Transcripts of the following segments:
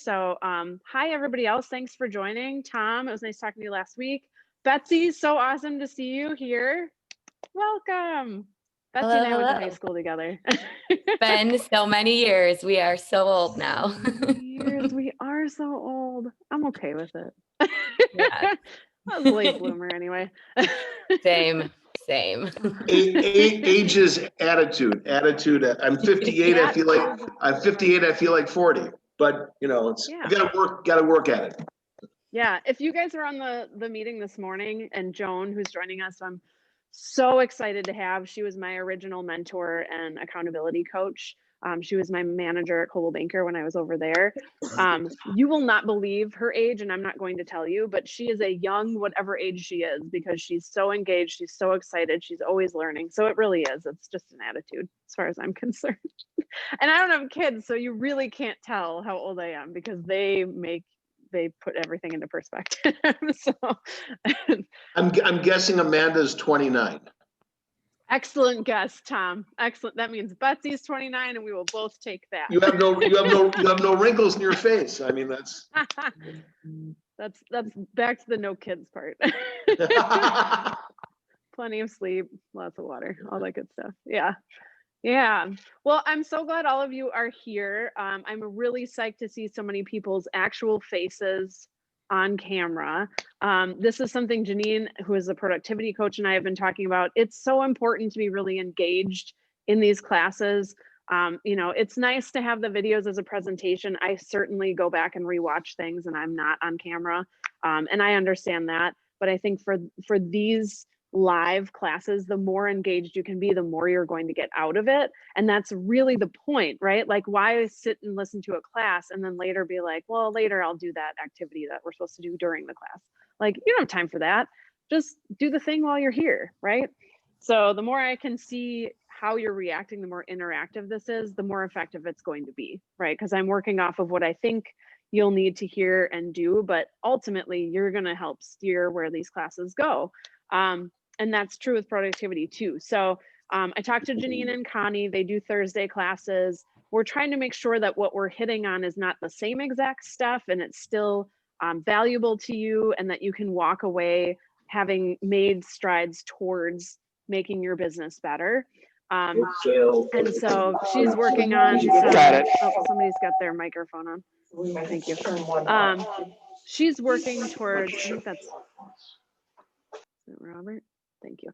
So hi, everybody else. Thanks for joining. Tom, it was nice talking to you last week. Betsy, so awesome to see you here. Welcome. Betsy and I went to high school together. Been so many years. We are so old now. Years. We are so old. I'm okay with it. Yeah. I was a late bloomer anyway. Same. Age is attitude. I'm 58. I feel like I'm 58. I feel like 40. But it's you gotta work at it. Yeah. If you guys are on the meeting this morning, and Joan, who's joining us, I'm so excited to have. She was my original mentor and accountability coach. She was my manager at Coldwell Banker when I was over there. You will not believe her age, and I'm not going to tell you, but she is a young, whatever age she is, because she's so engaged, she's so excited, she's always learning. So it really is. It's just an attitude as far as I'm concerned. And I don't have kids, so you really can't tell how old I am because they put everything into perspective. So I'm guessing Amanda's 29. Excellent guess, Tom. Excellent. That means Betsy's 29, and we will both take that. You have no wrinkles in your face. I mean, that's back to the no kids part. Plenty of sleep, lots of water, all that good stuff. Yeah. Well, I'm so glad all of you are here. I'm really psyched to see so many people's actual faces on camera. This is something Janine, who is a productivity coach, and I have been talking about. It's so important to be really engaged in these classes. It's nice to have the videos as a presentation. I certainly go back and rewatch things, and I'm not on camera, and I understand that. But I think for these live classes, the more engaged you can be, the more you're going to get out of it. And that's really the point, right? Like, why sit and listen to a class and then later be like, well, later I'll do that activity that we're supposed to do during the class. Like, you don't have time for that. Just do the thing while you're here, right? So the more I can see how you're reacting, the more interactive this is, the more effective it's going to be, right? Because I'm working off of what I think you'll need to hear and do, but ultimately you're going to help steer where these classes go. And that's true with productivity too. So I talked to Janine and Connie. They do Thursday classes. We're trying to make sure that what we're hitting on is not the same exact stuff, and it's still valuable to you, and that you can walk away having made strides towards making your business better. And so she's working on somebody's got their microphone on. Thank you. She's working towards, I think that's Robert. Thank you.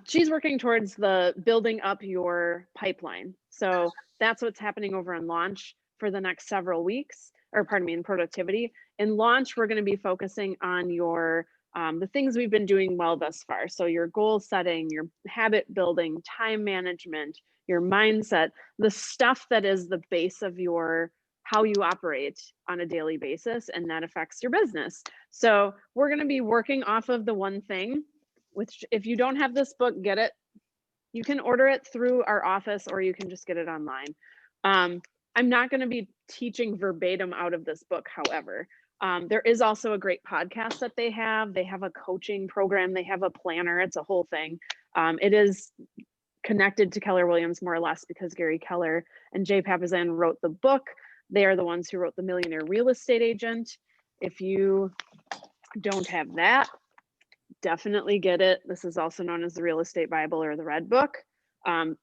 She's working towards the building up your pipeline. So that's what's happening over in Launch for the next several weeks, or pardon me, in productivity. In Launch, we're going to be focusing on your the things we've been doing well thus far. So your goal setting, your habit building, time management, your mindset, the stuff that is the base of your how you operate on a daily basis, and that affects your business. So we're going to be working off of the one thing, which if you don't have this book, get it. You can order it through our office, or you can just get it online. I'm not going to be teaching verbatim out of this book, however. There is also a great podcast that they have. They have a coaching program. They have a planner. It's a whole thing. It is connected to Keller Williams more or less because Gary Keller and Jay Papasan wrote the book. They are the ones who wrote The Millionaire Real Estate Agent. If you don't have that, definitely get it. This is also known as the Real Estate Bible or the Red Book.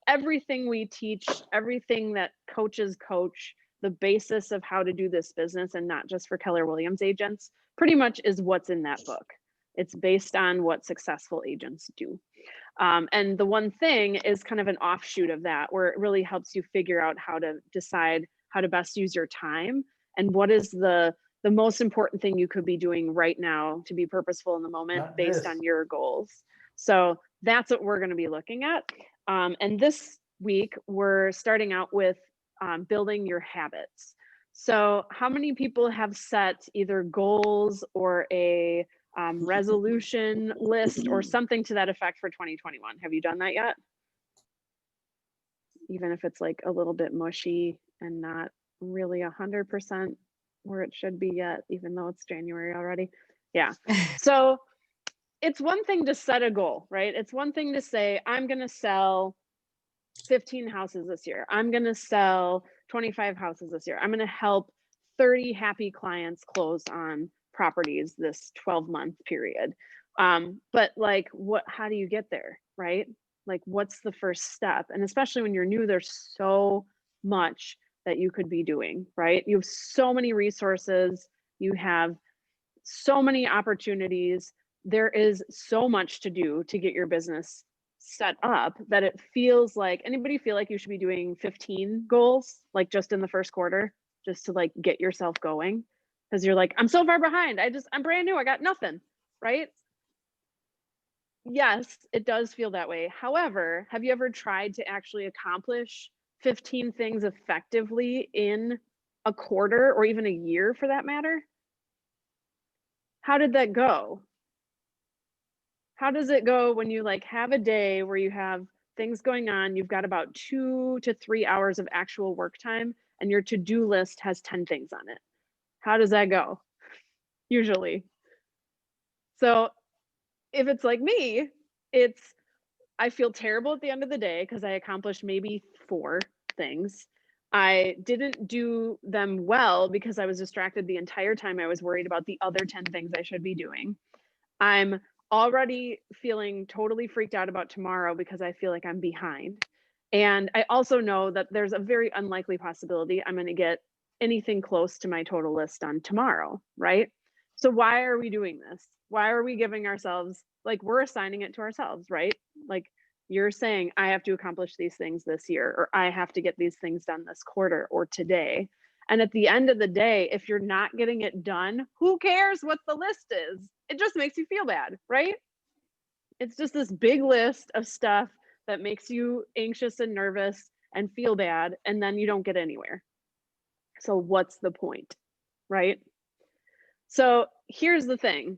Everything we teach, everything that coaches coach, the basis of how to do this business, and not just for Keller Williams agents, pretty much is what's in that book. It's based on what successful agents do. And the one thing is kind of an offshoot of that, where it really helps you figure out how to decide how to best use your time, and what is the most important thing you could be doing right now to be purposeful in the moment based on your goals. So that's what we're going to be looking at. And this week, we're starting out with building your habits. So how many people have set either goals or a resolution list or something to that effect for 2021? Have you done that yet? Even if it's like a little bit mushy and not really 100% where it should be yet, even though it's January already. Yeah. So it's one thing to set a goal, right? It's one thing to say, I'm going to sell 15 houses this year. I'm going to sell 25 houses this year. I'm going to help 30 happy clients closed on properties this 12-month period. But like, how do you get there, right? Like, what's the first step? And especially when you're new, there's so much that you could be doing, right? You have so many resources, you have so many opportunities. There is so much to do to get your business set up that it feels like, anybody feel like you should be doing 15 goals, like just in the first quarter, just to like get yourself going? Because you're like, I'm so far behind. I'm brand new. I got nothing, right? Yes, it does feel that way. However, have you ever tried to actually accomplish 15 things effectively in a quarter or even a year for that matter? How did that go? How does it go when you like have a day where you have things going on, you've got about 2 to 3 hours of actual work time and your to-do list has 10 things on it? How does that go? Usually. So if it's like me, I feel terrible at the end of the day because I accomplished maybe 4 things. I didn't do them well because I was distracted the entire time. I was worried about the other 10 things I should be doing. I'm already feeling totally freaked out about tomorrow because I feel like I'm behind. And I also know that there's a very unlikely possibility I'm going to get anything close to my total list done tomorrow, right? So why are we doing this? Why are we giving ourselves, like, we're assigning it to ourselves, right? Like, you're saying, I have to accomplish these things this year, or I have to get these things done this quarter or today. And at the end of the day, if you're not getting it done, who cares what the list is? It just makes you feel bad, right? It's just this big list of stuff that makes you anxious and nervous and feel bad, and then you don't get anywhere. So what's the point, right? So here's the thing,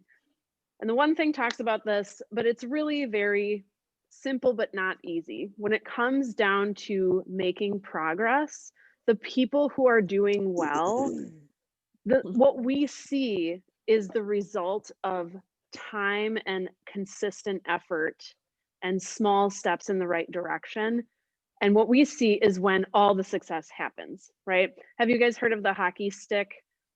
and the one thing talks about this, but it's really very simple but not easy. When it comes down to making progress, the people who are doing well, what we see is the result of time and consistent effort and small steps in the right direction. And what we see is when all the success happens, right? Have you guys heard of the hockey stick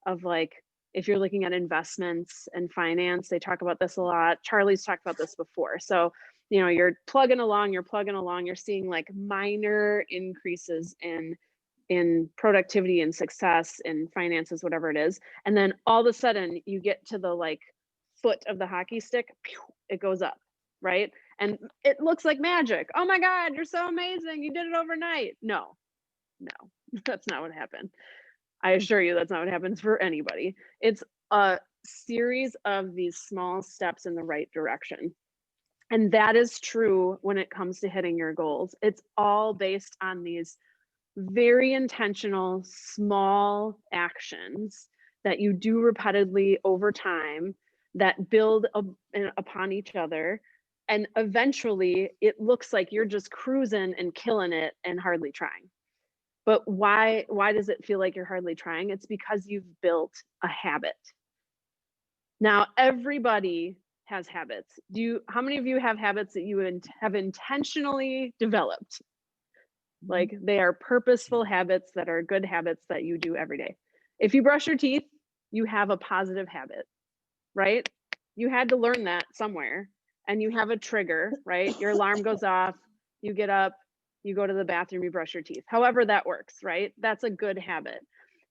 of, like, if you're looking at investments and finance, they talk about this a lot. Charlie's talked about this before. So, you know, you're plugging along, you're seeing like minor increases in productivity and success in finances, whatever it is. And then all of a sudden you get to the like foot of the hockey stick, it goes up, right? And it looks like magic. Oh my God, you're so amazing. You did it overnight. No, that's not what happened. I assure you that's not what happens for anybody. It's a series of these small steps in the right direction. And that is true when it comes to hitting your goals. It's all based on these very intentional, small actions that you do repeatedly over time that build upon each other. And eventually it looks like you're just cruising and killing it and hardly trying. But why does it feel like you're hardly trying? It's because you've built a habit. Now, everybody has habits. How many of you have habits that you have intentionally developed? Like, they are purposeful habits that are good habits that you do every day. If you brush your teeth, you have a positive habit, right? You had to learn that somewhere, and you have a trigger, right? Your alarm goes off, you get up, you go to the bathroom, you brush your teeth. However that works, right? That's a good habit.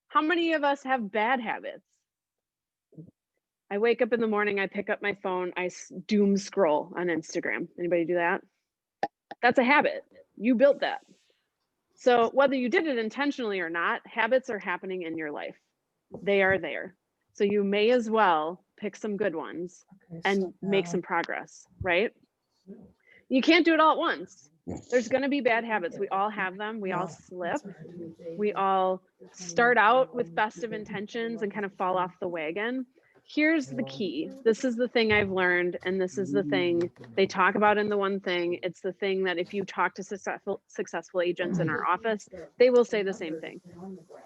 How many of us have bad habits? I wake up in the morning, I pick up my phone, I doom scroll on Instagram. Anybody do that? That's a habit. You built that. So whether you did it intentionally or not, habits are happening in your life. They are there. So you may as well pick some good ones and make some progress, right? You can't do it all at once. There's going to be bad habits. We all have them. We all slip. We all start out with best of intentions and kind of fall off the wagon. Here's the key. This is the thing I've learned, and this is the thing they talk about in the one thing. It's the thing that if you talk to successful agents in our office, they will say the same thing.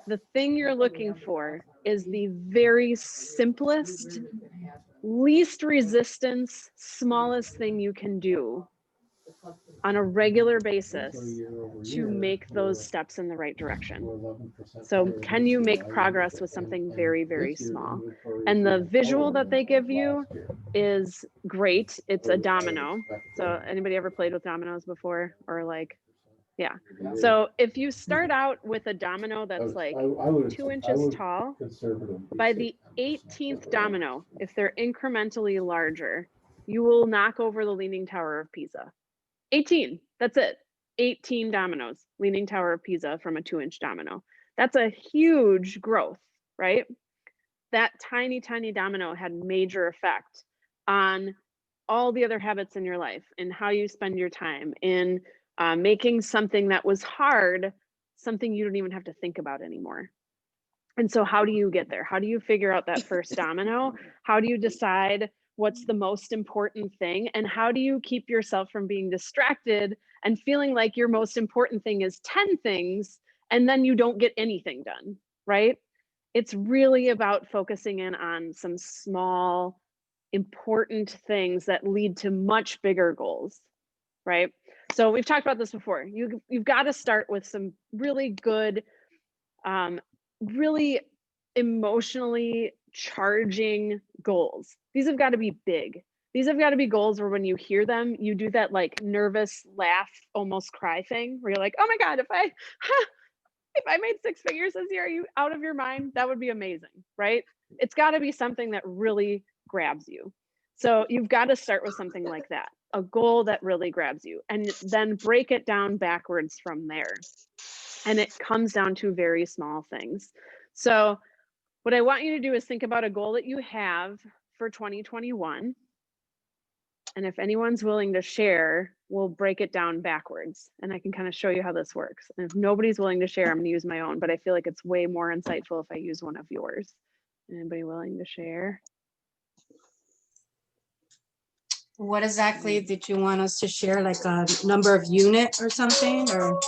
The thing you're looking for is the very simplest, least resistance, smallest thing you can do on a regular basis to make those steps in the right direction. So can you make progress with something very, very small? And the visual that they give you is great. It's a domino. So anybody ever played with dominoes before, or like, yeah. So if you start out with a domino that's like 2 inches tall, by the 18th domino, if they're incrementally larger, you will knock over the Leaning Tower of Pisa. 18, that's it. 18 dominoes, Leaning Tower of Pisa from a 2-inch domino. That's a huge growth, right? That tiny, tiny domino had major effect on all the other habits in your life and how you spend your time in making something that was hard, something you don't even have to think about anymore. And so how do you get there? How do you figure out that first domino? How do you decide what's the most important thing? And how do you keep yourself from being distracted and feeling like your most important thing is 10 things and then you don't get anything done, right? It's really about focusing in on some small, important things that lead to much bigger goals, right? So we've talked about this before. You've got to start with some really good, really emotionally charging goals. These have got to be big. These have got to be goals where when you hear them, you do that like nervous laugh, almost cry thing where you're like, oh my God, if I made 6 figures this year, are you out of your mind? That would be amazing, right? It's got to be something that really grabs you. So you've got to start with something like that, a goal that really grabs you, and then break it down backwards from there. And it comes down to very small things. So what I want you to do is think about a goal that you have for 2021. And if anyone's willing to share, we'll break it down backwards and I can kind of show you how this works. And if nobody's willing to share, I'm going to use my own, but I feel like it's way more insightful if I use one of yours. Anybody willing to share? What exactly did you want us to share? Like a number of unit or something, or?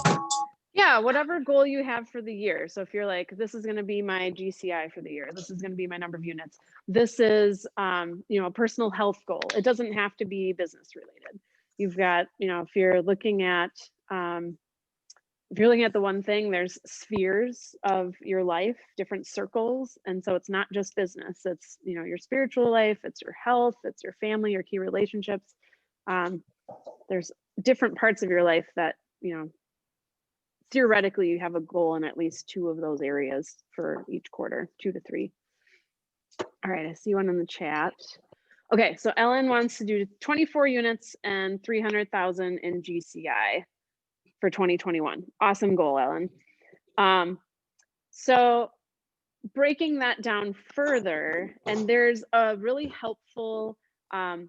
Yeah, whatever goal you have for the year. So if you're like, this is going to be my GCI for the year, this is going to be my number of units. This is, a personal health goal. It doesn't have to be business related. You've got, if you're looking at the one thing, there's spheres of your life, different circles. And so it's not just business. It's, your spiritual life, it's your health, it's your family, your key relationships. There's different parts of your life that, theoretically you have a goal in at least 2 of those areas for each quarter, 2 to 3. All right, I see one in the chat. Okay, so Ellen wants to do 24 units and 300,000 in GCI for 2021. Awesome goal, Ellen. So breaking that down further, and there's a really helpful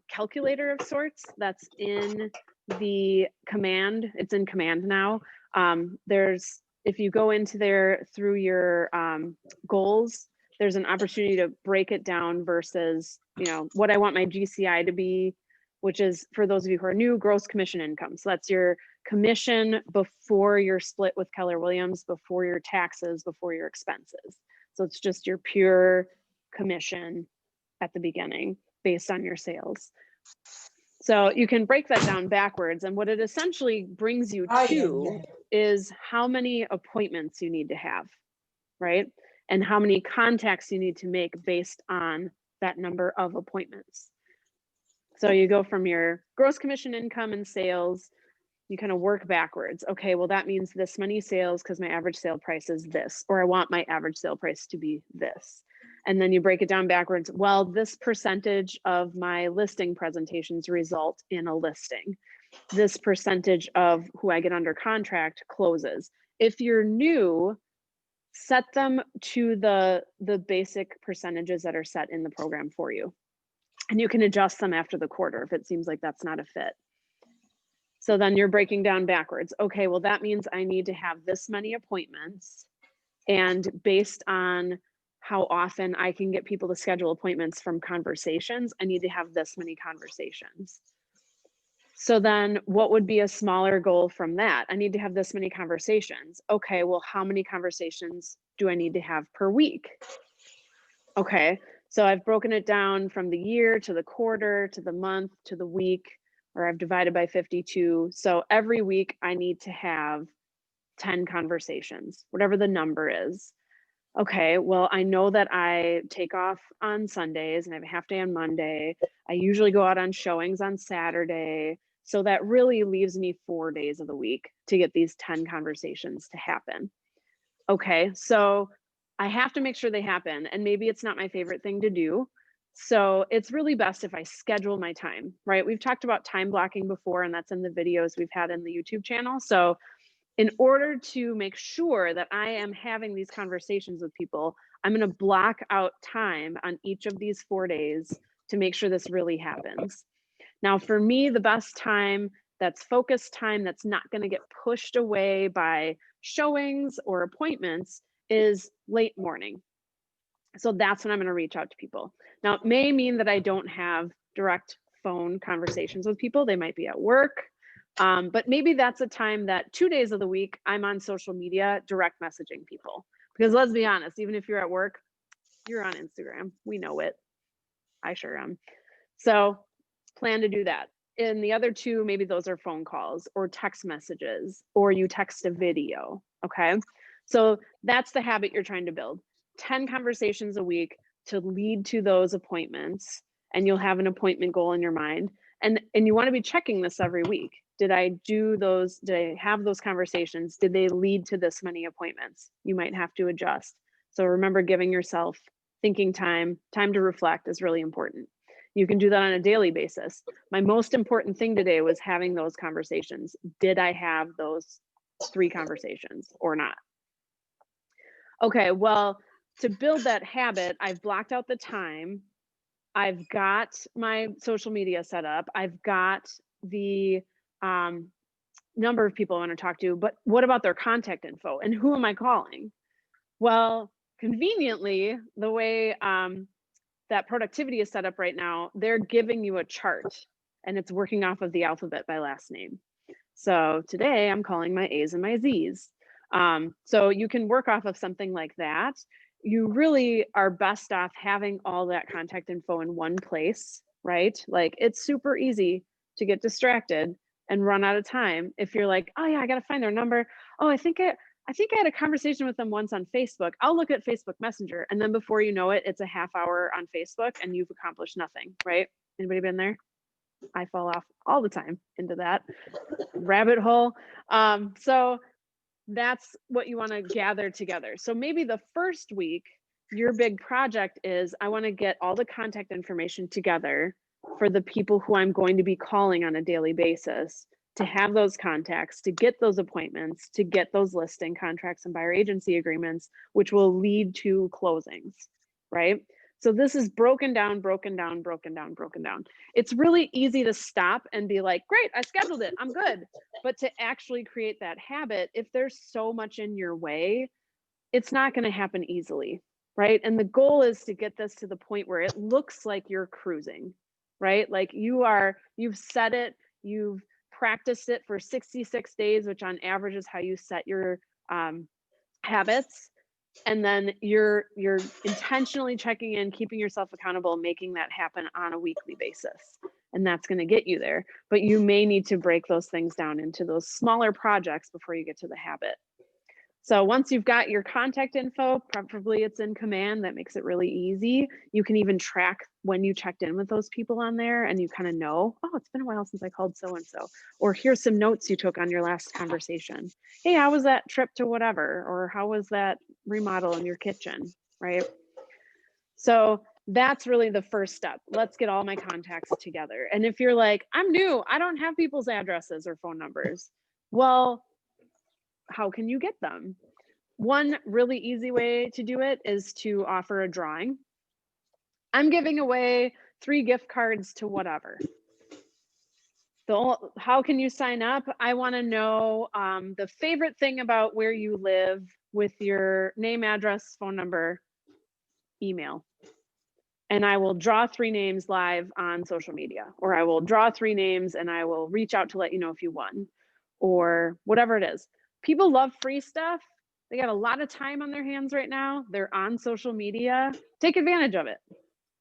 calculator of sorts that's in the command. It's in command now. If you go into there through your goals, there's an opportunity to break it down versus, what I want my GCI to be, which is, for those of you who are new, gross commission income. So that's your commission before your split with Keller Williams, before your taxes, before your expenses. So it's just your pure commission at the beginning based on your sales. So you can break that down backwards, and what it essentially brings you to is how many appointments you need to have, right? And how many contacts you need to make based on that number of appointments. So you go from your gross commission income and sales, you kind of work backwards. Okay, well, that means this many sales because my average sale price is this, or I want my average sale price to be this. And then you break it down backwards. Well, this percentage of my listing presentations result in a listing. This percentage of who I get under contract closes. If you're new, set them to the basic percentages that are set in the program for you. And you can adjust them after the quarter if it seems like that's not a fit. So then you're breaking down backwards. Okay, well, that means I need to have this many appointments. And based on how often I can get people to schedule appointments from conversations, I need to have this many conversations. So then what would be a smaller goal from that? I need to have this many conversations. Okay, well, how many conversations do I need to have per week? Okay, so I've broken it down from the year to the quarter to the month to the week. or I've divided by 52. So every week I need to have 10 conversations, whatever the number is. Okay, well, I know that I take off on Sundays and I have a half day on Monday. I usually go out on showings on Saturday. So that really leaves me 4 days of the week to get these 10 conversations to happen. Okay, so I have to make sure they happen, and maybe it's not my favorite thing to do. So it's really best if I schedule my time, right? We've talked about time blocking before, and that's in the videos we've had in the YouTube channel. So in order to make sure that I am having these conversations with people, I'm going to block out time on each of these 4 days to make sure this really happens. Now, for me, the best time that's focused time that's not going to get pushed away by showings or appointments is late morning. So that's when I'm going to reach out to people. Now, it may mean that I don't have direct phone conversations with people. They might be at work. But maybe that's a time that 2 days of the week I'm on social media direct messaging people. Because let's be honest, even if you're at work, you're on Instagram. We know it. I sure am. So plan to do that. In the other two, maybe those are phone calls or text messages, or you text a video. Okay. So that's the habit you're trying to build. 10 conversations a week to lead to those appointments, and you'll have an appointment goal in your mind. And you want to be checking this every week. Did I do those? Did I have those conversations? Did they lead to this many appointments? You might have to adjust. So remember, giving yourself thinking time to reflect is really important. You can do that on a daily basis. My most important thing today was having those conversations. Did I have those 3 conversations or not? Okay, well, to build that habit, I've blocked out the time. I've got my social media set up. I've got the number of people I want to talk to, but what about their contact info and who am I calling? Well, conveniently, the way that productivity is set up right now, they're giving you a chart and it's working off of the alphabet by last name. So today I'm calling my A's and my Z's. So you can work off of something like that. You really are best off having all that contact info in one place, right? Like it's super easy to get distracted and run out of time if you're like, oh yeah, I got to find their number. Oh, I think I had a conversation with them once on Facebook. I'll look at Facebook Messenger. And then before you know it, it's a half hour on Facebook and you've accomplished nothing, right? Anybody been there? I fall off all the time into that rabbit hole. So that's what you want to gather together. So maybe the first week, your big project is I want to get all the contact information together for the people who I'm going to be calling on a daily basis, to have those contacts, to get those appointments, to get those listing contracts and buyer agency agreements, which will lead to closings, right? So this is broken down. It's really easy to stop and be like, great, I scheduled it, I'm good. But to actually create that habit, if there's so much in your way, it's not going to happen easily, right? And the goal is to get this to the point where it looks like you're cruising, right? Like you've set it, you've practiced it for 66 days, which on average is how you set your habits. And then you're intentionally checking in, keeping yourself accountable, making that happen on a weekly basis. And that's going to get you there. But you may need to break those things down into those smaller projects before you get to the habit. So once you've got your contact info, preferably it's in Command, that makes it really easy. You can even track when you checked in with those people on there and you kind of know, oh, it's been a while since I called so-and-so. Or here's some notes you took on your last conversation. Hey, how was that trip to whatever? Or how was that remodel in your kitchen, right? So that's really the first step. Let's get all my contacts together. And if you're like, I'm new, I don't have people's addresses or phone numbers. Well, how can you get them? One really easy way to do it is to offer a drawing. I'm giving away 3 gift cards to whatever. How can you sign up? I want to know the favorite thing about where you live with your name, address, phone number, email. And I will draw 3 names live on social media, or I will draw 3 names and I will reach out to let you know if you won, or whatever it is. People love free stuff. They got a lot of time on their hands right now. They're on social media. Take advantage of it.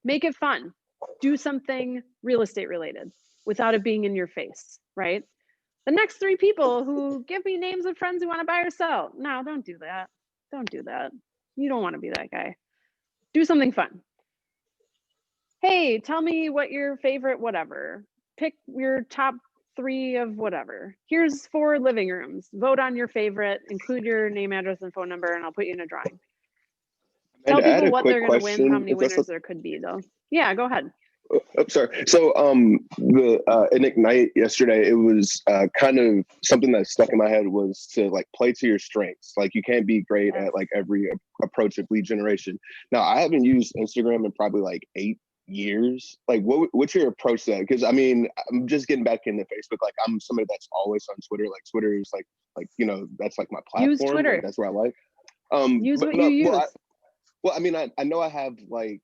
Make it fun. Do something real estate related. without it being in your face, right? The next 3 people who give me names of friends who want to buy or sell. No, don't do that. Don't do that. You don't want to be that guy. Do something fun. Hey, tell me what your favorite whatever. Pick your top 3 of whatever. Here's 4 living rooms. Vote on your favorite, include your name, address, and phone number, and I'll put you in a drawing. Tell And I had people a what quick they're going to win, how question, many if that's winners there could be, though. Yeah, go ahead. Oh, sorry. So in Ignite yesterday, it was kind of something that stuck in my head was to like play to your strengths. Like you can't be great at like every approach of lead generation. Now I haven't used Instagram in probably like 8 years. Like what's your approach to that? Because I mean, I'm just getting back into Facebook. Like I'm somebody that's always on Twitter. Like Twitter is like that's like my platform. Use Twitter. Like, that's where I like. Use what you use. Well, I mean, I know I have like,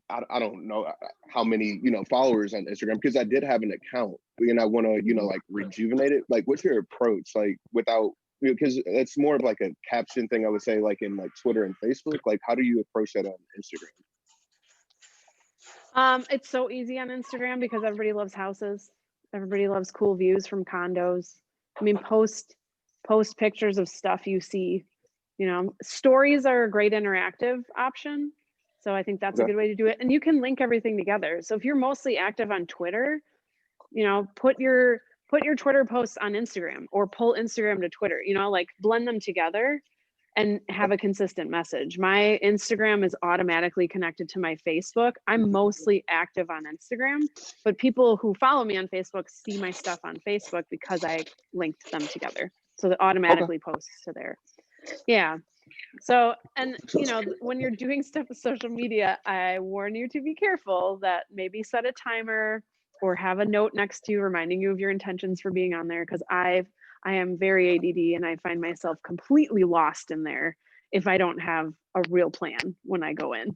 I don't know how many, followers on Instagram because I did have an account and I want to, like rejuvenate it. Like, what's your approach? Like without, because it's more of like a caption thing, I would say, like in like Twitter and Facebook. Like, how do you approach that on Instagram? It's so easy on Instagram because everybody loves houses. Everybody loves cool views from condos. I mean, post pictures of stuff you see. Stories are a great interactive option. So I think that's a good way to do it. And you can link everything together. So if you're mostly active on Twitter, put your Twitter posts on Instagram or pull Instagram to Twitter, like blend them together and have a consistent message. My Instagram is automatically connected to my Facebook. I'm mostly active on Instagram, but people who follow me on Facebook see my stuff on Facebook because I linked them together. So that automatically posts to there. Yeah. So, and when you're doing stuff with social media, I warn you to be careful that maybe set a timer or have a note next to you reminding you of your intentions for being on there. Because I am very ADD and I find myself completely lost in there if I don't have a real plan when I go in.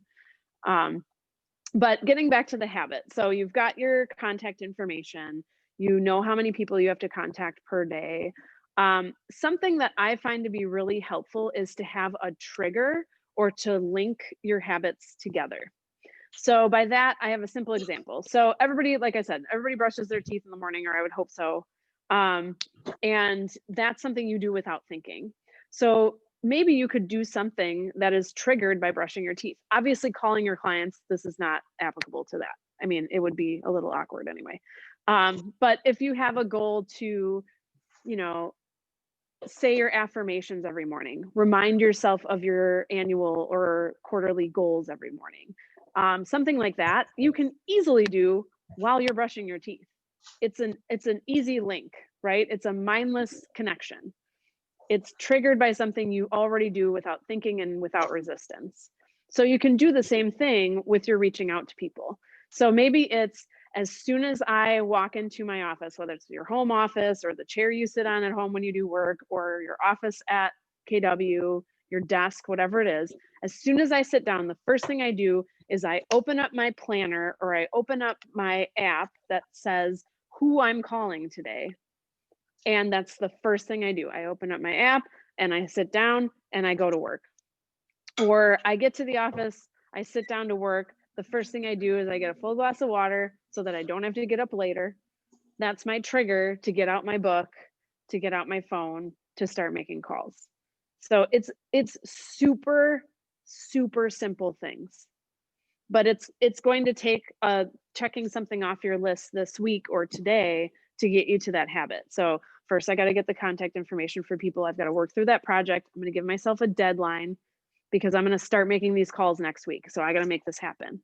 But getting back to the habit. So you've got your contact information, you know how many people you have to contact per day. Something that I find to be really helpful is to have a trigger or to link your habits together. So by that, I have a simple example. So everybody, like I said, everybody brushes their teeth in the morning, or I would hope so. And that's something you do without thinking. So maybe you could do something that is triggered by brushing your teeth. Obviously, calling your clients, this is not applicable to that. I mean, it would be a little awkward anyway. But if you have a goal to, say your affirmations every morning, remind yourself of your annual or quarterly goals every morning. Something like that you can easily do while you're brushing your teeth. It's an easy link, right? It's a mindless connection. It's triggered by something you already do without thinking and without resistance. So you can do the same thing with your reaching out to people. So maybe it's as soon as I walk into my office, whether it's your home office or the chair you sit on at home when you do work, or your office at KW, your desk, whatever it is, as soon as I sit down, the first thing I do is I open up my planner or I open up my app that says who I'm calling today. And that's the first thing I do. I open up my app and I sit down and I go to work. Or I get to the office, I sit down to work. The first thing I do is I get a full glass of water so that I don't have to get up later. That's my trigger to get out my book, to get out my phone, to start making calls. So it's super, super simple things. But it's going to take checking something off your list this week or today to get you to that habit. So first, I got to get the contact information for people. I've got to work through that project. I'm going to give myself a deadline because I'm going to start making these calls next week. So I got to make this happen.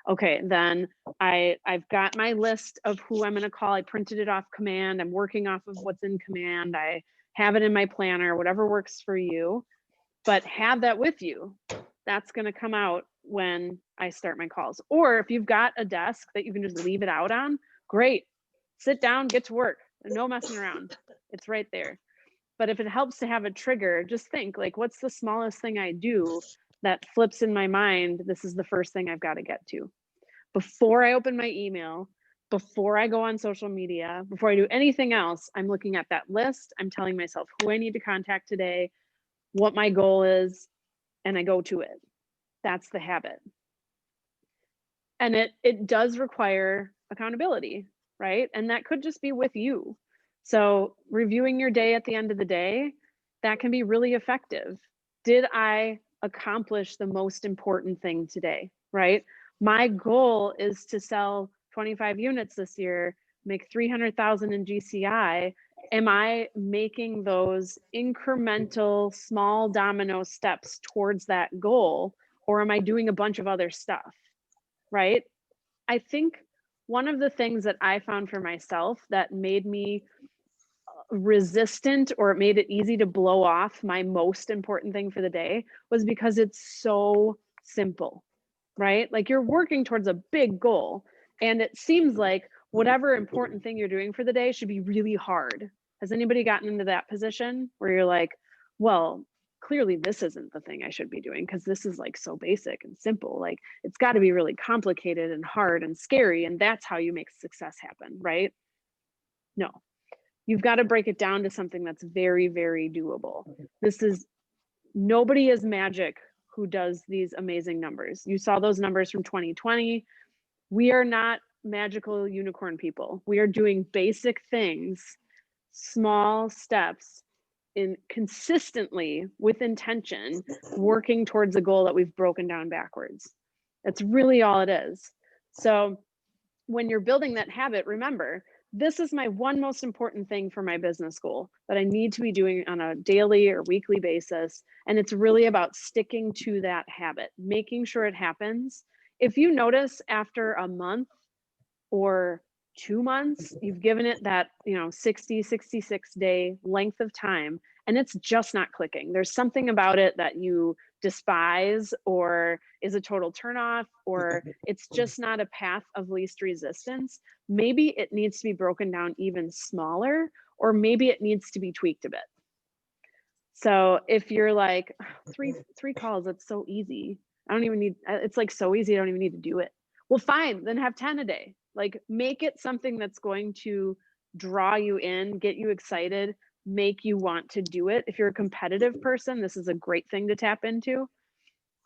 Okay, then I've got my list of who I'm going to call. I printed it off command. I'm working off of what's in command. I have it in my planner, whatever works for you, but have that with you. That's going to come out when I start my calls. Or if you've got a desk that you can just leave it out on, great. Sit down, get to work. No messing around. It's right there. But if it helps to have a trigger, just think like, what's the smallest thing I do that flips in my mind? This is the first thing I've got to get to. Before I open my email, before I go on social media, before I do anything else, I'm looking at that list. I'm telling myself who I need to contact today, what my goal is, and I go to it. That's the habit. And it does require accountability. right? And that could just be with you. So reviewing your day at the end of the day, that can be really effective. Did I accomplish the most important thing today, right? My goal is to sell 25 units this year, make 300,000 in GCI. Am I making those incremental small domino steps towards that goal, or am I doing a bunch of other stuff, right? I think one of the things that I found for myself that made me resistant, or it made it easy to blow off my most important thing for the day, was because it's so simple, right? Like you're working towards a big goal, and it seems like whatever important thing you're doing for the day should be really hard. Has anybody gotten into that position where you're like, well, clearly this isn't the thing I should be doing because this is like so basic and simple. Like it's got to be really complicated and hard and scary, and that's how you make success happen, right? No, you've got to break it down to something that's very, very doable. Nobody is magic who does these amazing numbers. You saw those numbers from 2020. We are not magical unicorn people. We are doing basic things, small steps, in consistently with intention, working towards a goal that we've broken down backwards. That's really all it is. So when you're building that habit, remember, this is my one most important thing for my business goal that I need to be doing on a daily or weekly basis. And it's really about sticking to that habit, making sure it happens. If you notice after a month or 2 months, you've given it that, 60, 66 day length of time, and it's just not clicking. There's something about it that you despise, or is a total turnoff, or it's just not a path of least resistance. Maybe it needs to be broken down even smaller, or maybe it needs to be tweaked a bit. So if you're like, three calls, it's so easy. It's like so easy, I don't even need to do it. Well, fine, then have 10 a day. Like make it something that's going to draw you in, get you excited, make you want to do it. If you're a competitive person, this is a great thing to tap into,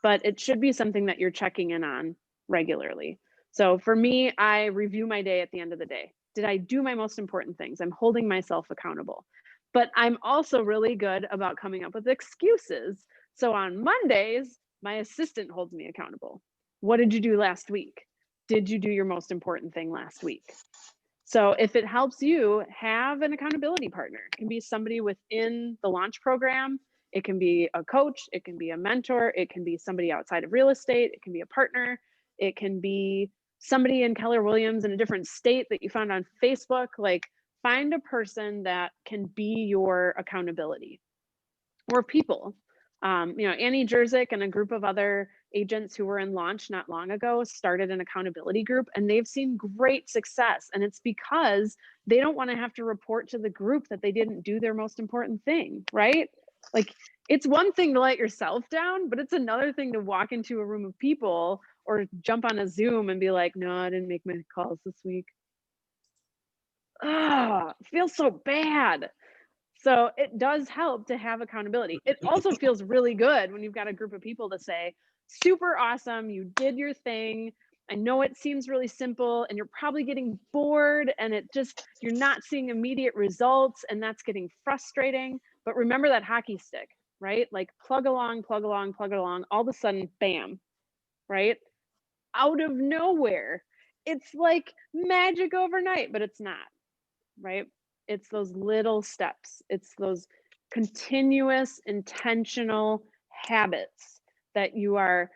but it should be something that you're checking in on regularly. So for me, I review my day at the end of the day. Did I do my most important things? I'm holding myself accountable, but I'm also really good about coming up with excuses. So on Mondays, my assistant holds me accountable. What did you do last week? Did you do your most important thing last week? So if it helps you, have an accountability partner. It can be somebody within the launch program. It can be a coach. It can be a mentor. It can be somebody outside of real estate. It can be a partner. It can be somebody in Keller Williams in a different state that you found on Facebook. Like find a person that can be your accountability, or people. Annie Jerzyk and a group of other agents who were in launch not long ago started an accountability group, and they've seen great success. And it's because they don't want to have to report to the group that they didn't do their most important thing, right? Like it's one thing to let yourself down, but it's another thing to walk into a room of people or jump on a Zoom and be like, no, I didn't make my calls this week. Ah, it feels so bad. So it does help to have accountability. It also feels really good when you've got a group of people to say, super awesome, you did your thing. I know it seems really simple and you're probably getting bored and you're not seeing immediate results, and that's getting frustrating. But remember that hockey stick, right? Like plug along, plug along, plug it along. All of a sudden, bam, right? Out of nowhere. It's like magic overnight, but it's not, right? It's those little steps. It's those continuous, intentional habits that you are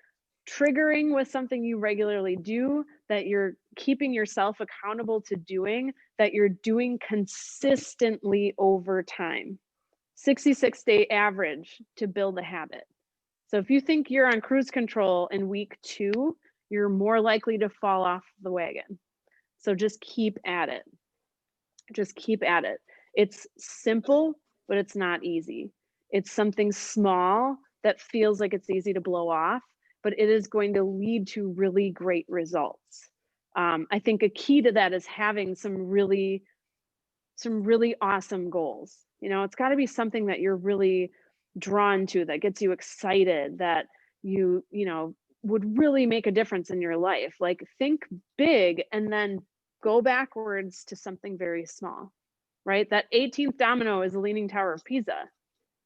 triggering with something you regularly do, that you're keeping yourself accountable to doing, that you're doing consistently over time. 66-day average to build a habit. So if you think you're on cruise control in week 2, you're more likely to fall off the wagon. So just keep at it. Just keep at it. It's simple, but it's not easy. It's something small that feels like it's easy to blow off, but it is going to lead to really great results. I think a key to that is having some really awesome goals. It's got to be something that you're really drawn to, that gets you excited, that you would really make a difference in your life. Like think big and then go backwards to something very small, right? That 18th domino is the Leaning Tower of Pisa.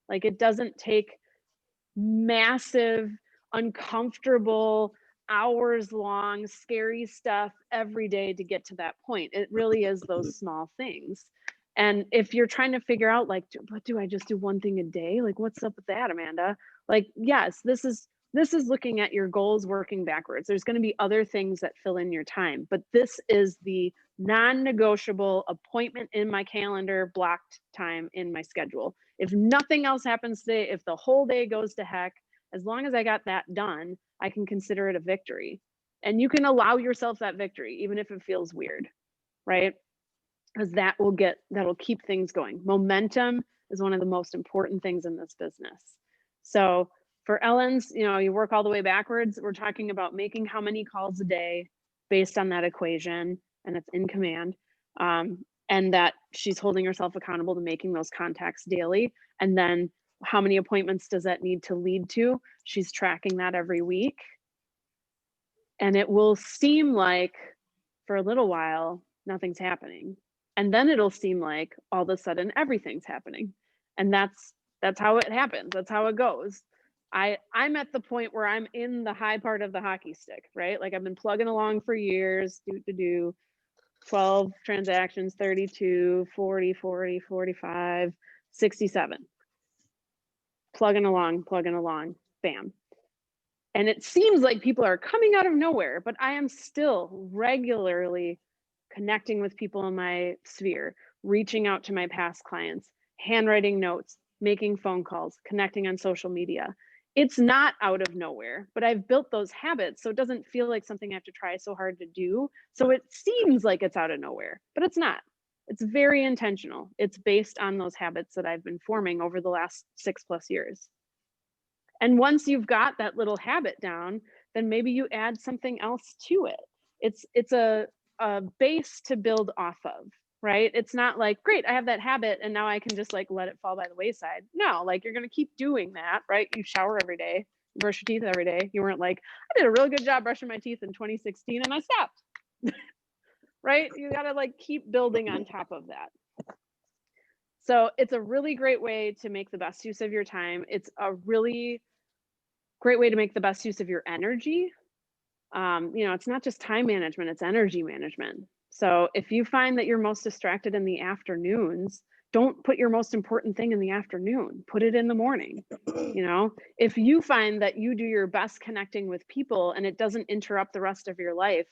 Like, it doesn't take massive, uncomfortable, hours long, scary stuff every day to get to that point. It really is those small things. And if you're trying to figure out, like, what do I just do one thing a day? Like, what's up with that, Amanda? Like, yes, this is looking at your goals, working backwards. There's going to be other things that fill in your time, but this is the non-negotiable appointment in my calendar, blocked time in my schedule. If nothing else happens today, if the whole day goes to heck, as long as I got that done, I can consider it a victory. And you can allow yourself that victory, even if it feels weird, right? Because that'll keep things going. Momentum is one of the most important things in this business. So for Ellen's, you work all the way backwards. We're talking about making how many calls a day based on that equation, and it's in command. And that she's holding herself accountable to making those contacts daily. And then how many appointments does that need to lead to? She's tracking that every week. And it will seem like for a little while, nothing's happening. And then it'll seem like all of a sudden everything's happening. And that's how it happens. That's how it goes. I'm at the point where I'm in the high part of the hockey stick, right? Like, I've been plugging along for years, 12 transactions, 32, 40, 45, 67. Plugging along, bam. And it seems like people are coming out of nowhere, but I am still regularly connecting with people in my sphere, reaching out to my past clients, handwriting notes, making phone calls, connecting on social media. It's not out of nowhere, but I've built those habits, so it doesn't feel like something I have to try so hard to do. So it seems like it's out of nowhere, but it's not. It's very intentional. It's based on those habits that I've been forming over the last 6+ years. And once you've got that little habit down, then maybe you add something else to it. It's a base to build off of, right? It's not like, great, I have that habit and now I can just like let it fall by the wayside. No, like, you're going to keep doing that, right? You shower every day, brush your teeth every day. You weren't like, I did a really good job brushing my teeth in 2016 and I stopped. Right? You got to like keep building on top of that. So it's a really great way to make the best use of your time. It's a really great way to make the best use of your energy. It's not just time management, it's energy management. So if you find that you're most distracted in the afternoons, don't put your most important thing in the afternoon. Put it in the morning. If you find that you do your best connecting with people and it doesn't interrupt the rest of your life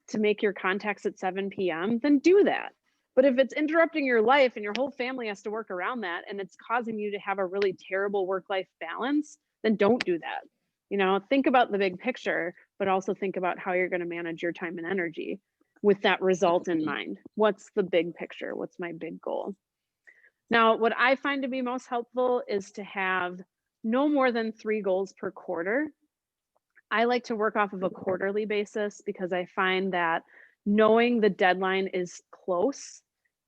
to make your contacts at 7 p.m., then do that. But if it's interrupting your life and your whole family has to work around that and it's causing you to have a really terrible work-life balance, then don't do that. Think about the big picture, but also think about how you're going to manage your time and energy with that result in mind. What's the big picture? What's my big goal? Now, what I find to be most helpful is to have no more than 3 goals per quarter. I like to work off of a quarterly basis because I find that knowing the deadline is close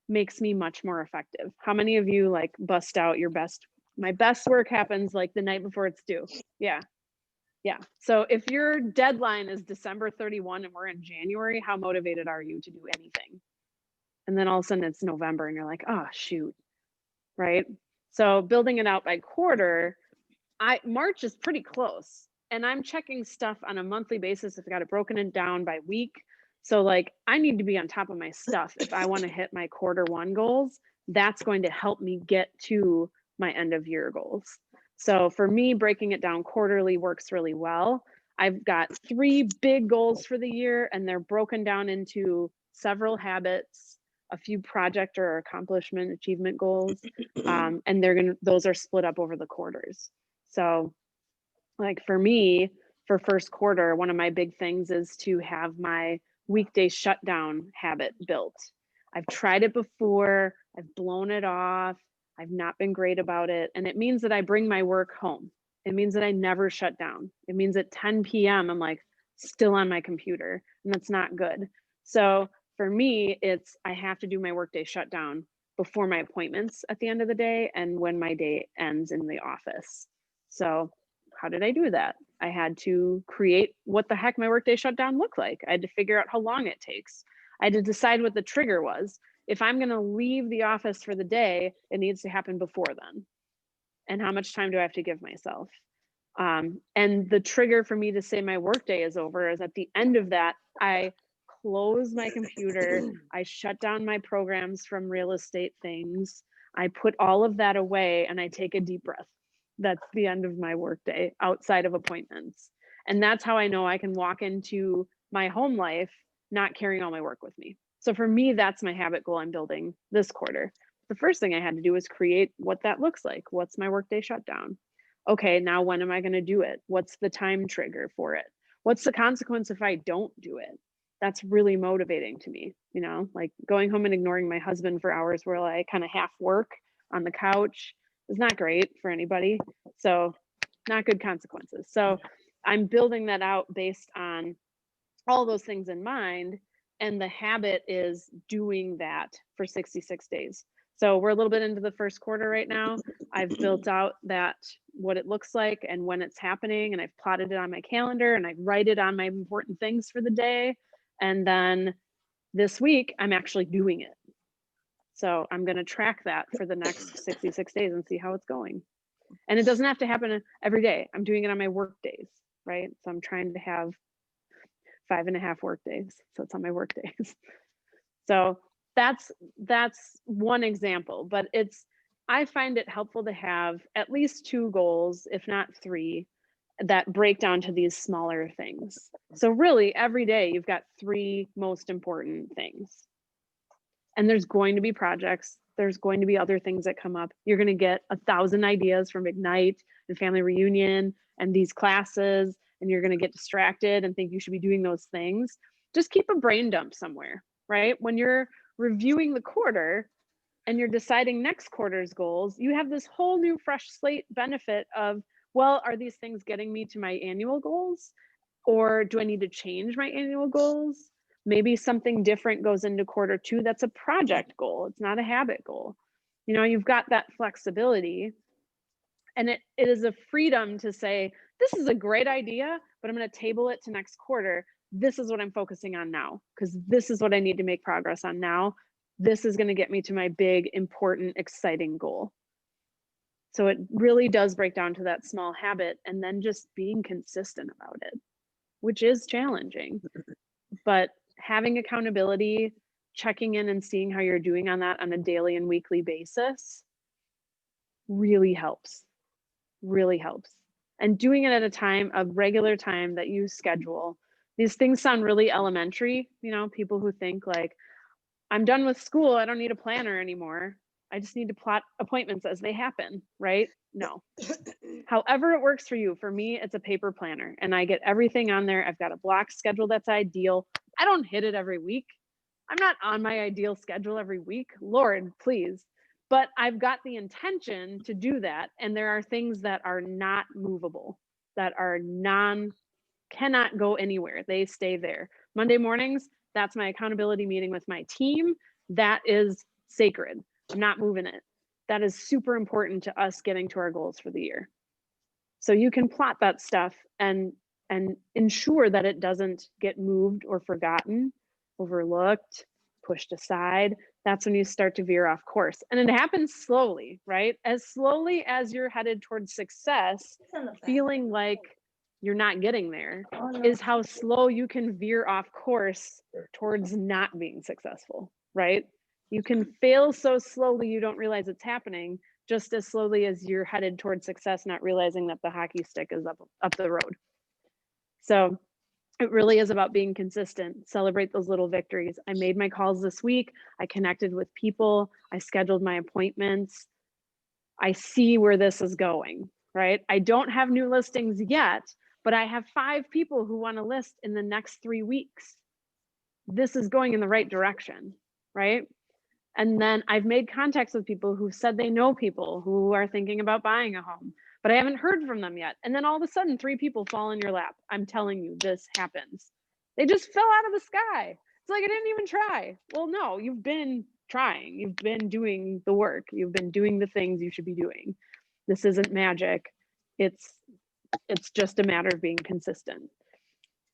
makes me much more effective. How many of you like bust out your best? My best work happens like the night before it's due. Yeah. So if your deadline is December 31 and we're in January, how motivated are you to do anything? And then all of a sudden it's November and you're like, oh, shoot. Right? So building it out by quarter, March is pretty close. And I'm checking stuff on a monthly basis. I've got it broken down by week. So like, I need to be on top of my stuff. If I want to hit my Q1 goals, that's going to help me get to my end of year goals. So for me, breaking it down quarterly works really well. I've got 3 big goals for the year and they're broken down into several habits, a few project or accomplishment achievement goals. And those are split up over the quarters. So like for me, for first quarter, one of my big things is to have my weekday shutdown habit built. I've tried it before, I've blown it off, I've not been great about it. And it means that I bring my work home. It means that I never shut down. It means at 10 p.m. I'm like still on my computer, and that's not good. So for me, I have to do my workday shutdown before my appointments at the end of the day and when my day ends in the office. So how did I do that? I had to create what the heck my workday shutdown looked like. I had to figure out how long it takes. I had to decide what the trigger was. If I'm going to leave the office for the day, it needs to happen before then. And how much time do I have to give myself? And the trigger for me to say my workday is over is at the end of that, I close my computer, I shut down my programs from real estate things, I put all of that away, and I take a deep breath. That's the end of my workday outside of appointments. And that's how I know I can walk into my home life not carrying all my work with me. So for me, that's my habit goal I'm building this quarter. The first thing I had to do was create what that looks like. What's my workday shutdown? Okay, now when am I going to do it? What's the time trigger for it? What's the consequence if I don't do it? That's really motivating to me, you know, like going home and ignoring my husband for hours where I kind of half work on the couch is not great for anybody. So not good consequences. So I'm building that out based on all those things in mind. And the habit is doing that for 66 days. So we're a little bit into the first quarter right now. I've built out that what it looks like and when it's happening, and I've plotted it on my calendar, and I write it on my important things for the day. And then this week I'm actually doing it. So I'm going to track that for the next 66 days and see how it's going. And it doesn't have to happen every day. I'm doing it on my work days, right? So I'm trying to have 5.5 work days. So it's on my work days. So that's one example, but I find it helpful to have at least 2 goals, if not 3, that break down to these smaller things. So really every day you've got 3 most important things. And there's going to be projects. There's going to be other things that come up. You're going to get 1,000 ideas from Ignite and Family Reunion and these classes, and you're going to get distracted and think you should be doing those things. Just keep a brain dump somewhere, right? When you're reviewing the quarter and you're deciding next quarter's goals, you have this whole new fresh slate benefit of, well, are these things getting me to my annual goals? Or do I need to change my annual goals? Maybe something different goes into quarter 2 that's a project goal. It's not a habit goal. You know, you've got that flexibility, and it is a freedom to say, this is a great idea, but I'm going to table it to next quarter. This is what I'm focusing on now, because this is what I need to make progress on now. This is going to get me to my big, important, exciting goal. So it really does break down to that small habit, and then just being consistent about it, which is challenging. But having accountability, checking in and seeing how you're doing on that on a daily and weekly basis really helps, really helps. And doing it at a regular time that you schedule. These things sound really elementary, you know, people who think like, I'm done with school, I don't need a planner anymore. I just need to plot appointments as they happen, right? No. However it works for you. For me, it's a paper planner, and I get everything on there. I've got a block schedule that's ideal. I don't hit it every week. I'm not on my ideal schedule every week. Lord, please. But I've got the intention to do that. And there are things that are not movable, that are cannot go anywhere. They stay there. Monday mornings, that's my accountability meeting with my team. That is sacred. I'm not moving it. That is super important to us getting to our goals for the year. So you can plot that stuff and ensure that it doesn't get moved or forgotten, overlooked, pushed aside. That's when you start to veer off course. And it happens slowly, right? As slowly as you're headed towards success, feeling like you're not getting there is how slow you can veer off course towards not being successul, right? You can fail so slowly you don't realize it's happening, just as slowly as you're headed towards success, not realizing that the hockey stick is up the road. So it really is about being consistent. Celebrate those little victories. I made my calls this week. I connected with people. I scheduled my appointments. I see where this is going, right? I don't have new listings yet, but I have 5 people who want to list in the next 3 weeks. This is going in the right direction, right? And then I've made contacts with people who said they know people who are thinking about buying a home, but I haven't heard from them yet. And then all of a sudden 3 people fall in your lap. I'm telling you, this happens. They just fell out of the sky. It's like, I didn't even try. Well, no, you've been trying. You've been doing the work. You've been doing the things you should be doing. This isn't magic. It's just a matter of being consistent.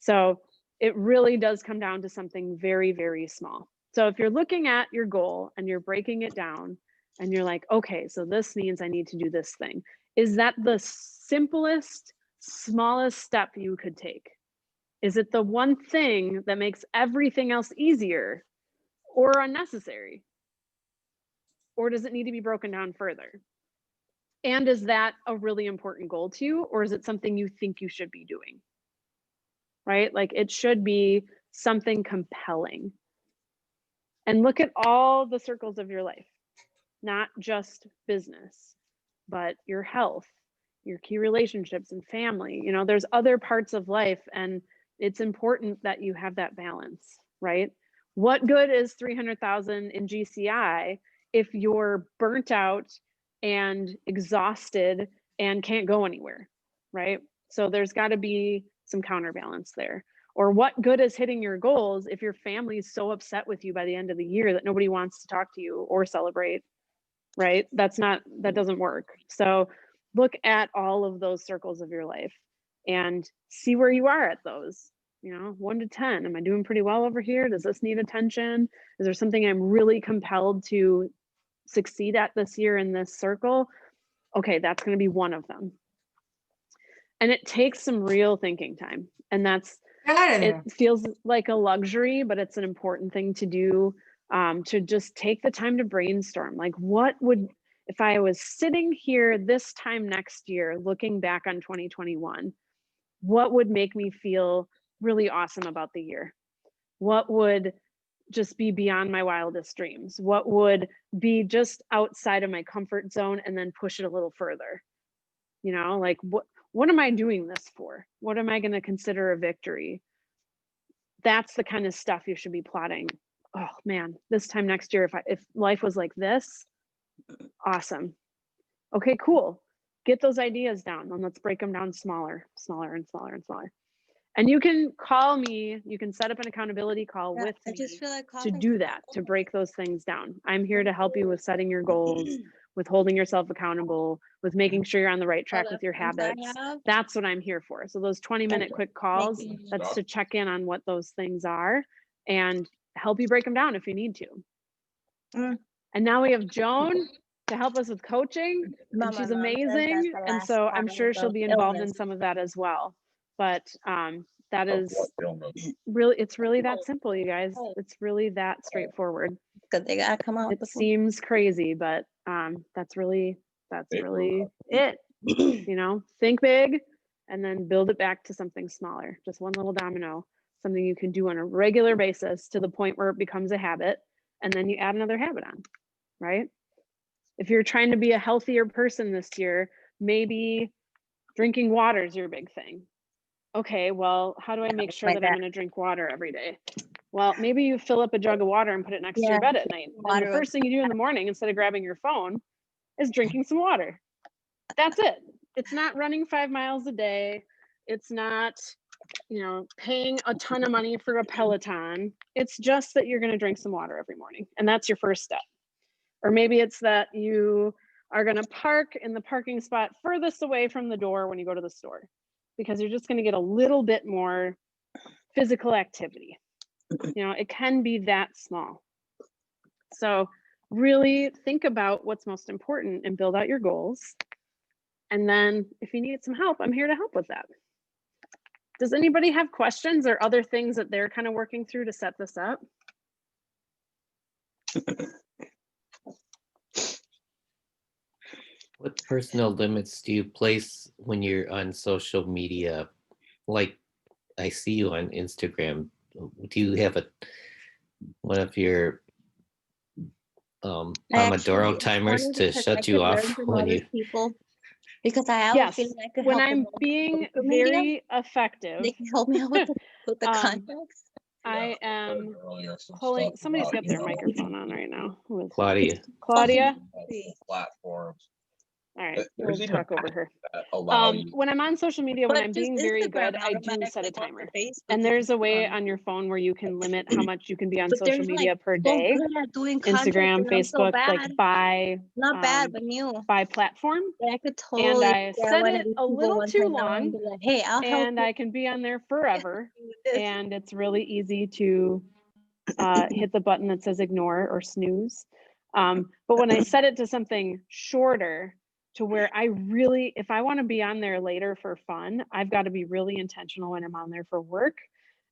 So it really does come down to something very, very small. So if you're looking at your goal and you're breaking it down and you're like, okay, so this means I need to do this thing. Is that the simplest, smallest step you could take? Is it the one thing that makes everything else easier or unnecessary? Or does it need to be broken down further? And is that a really important goal to you, or is it something you think you should be doing? Right? Like it should be something compelling. And look at all the circles of your life, not just business, but your health, your key relationships and family. You know, there's other parts of life, and it's important that you have that balance, right? What good is 300,000 in GCI if you're burnt out and exhausted and can't go anywhere, right? So there's got to be some counterbalance there. Or what good is hitting your goals if your family is so upset with you by the end of the year that nobody wants to talk to you or celebrate, right? That doesn't work. So look at all of those circles of your life and see where you are at those. You know, 1 to 10, am I doing pretty well over here? Does this need attention? Is there something I'm really compelled to succeed at this year in this circle? Okay, that's going to be one of them. And it takes some real thinking time. And it feels like a luxury, but it's an important thing to do, to just take the time to brainstorm. Like, if I was sitting here this time next year, looking back on 2021, what would make me feel really awesome about the year? What would just be beyond my wildest dreams? What would be just outside of my comfort zone and then push it a little further? You know, like what am I doing this for? What am I going to consider a victory? That's the kind of stuff you should be plotting. Oh man, this time next year, if life was like this, awesome. Okay, cool. Get those ideas down and let's break them down smaller and smaller and smaller. And you can call me, you can set up an accountability call with me to do that, to break those things down. I'm here to help you with setting your goals, with holding yourself accountable, with making sure you're on the right track with your habits. That's what I'm here for. So those 20-minute quick calls, that's to check in on what those things are and help you break them down if you need to. And now we have Joan to help us with coaching, and she's amazing. And so I'm sure she'll be involved in some of that as well. But that is really, it's really that simple, you guys. It's really that straightforward. Because they gotta come out. It seems crazy, but that's really it. You know, think big and then build it back to something smaller. Just one little domino, something you can do on a regular basis to the point where it becomes a habit, and then you add another habit on, right? If you're trying to be a healthier person this year, maybe drinking water is your big thing. Okay, well, how do I make sure that I'm going to drink water every day? Well, maybe you fill up a jug of water and put it next to your bed at night. And the first thing you do in the morning, instead of grabbing your phone, is drinking some water. That's it. It's not running 5 miles a day. It's not, you know, paying a ton of money for a Peloton. It's just that you're going to drink some water every morning. And that's your first step. Or maybe it's that you are going to park in the parking spot furthest away from the door when you go to the store, because you're just going to get a little bit more physical activity. You know, it can be that small. So really think about what's most important and build out your goals. And then if you need some help, I'm here to help with that. Does anybody have questions or other things that they're kind of working through to set this up? What personal limits do you place when you're on social media? Like, I see you on Instagram. Do you have one of your Pomodoro timers to shut you off when you? People, because I always feel like I could when help I'm them being very effective, they can help me out with the context. I am pulling. Somebody's got their microphone on right now. Claudia. Claudia. Platforms. All right, we'll There's even talk over her. allow you. When I'm on social media, when But I'm does being very Instagram good, I do set a automatically go timer. to Facebook And there's a way on? on your phone where you can limit how much you can be on But social there's like media per so day. good at doing content, Instagram, and I'm so Facebook, like bad. by Not bad, but new. by platform. But I could And totally I get set one of it these a people little one too time now and long, be like, hey, I'll help and you I can be on there forever. with this. And it's really easy to hit the button that says ignore or snooze. But when I set it to something shorter, to where I really, if I want to be on there later for fun, I've got to be really intentional when I'm on there for work.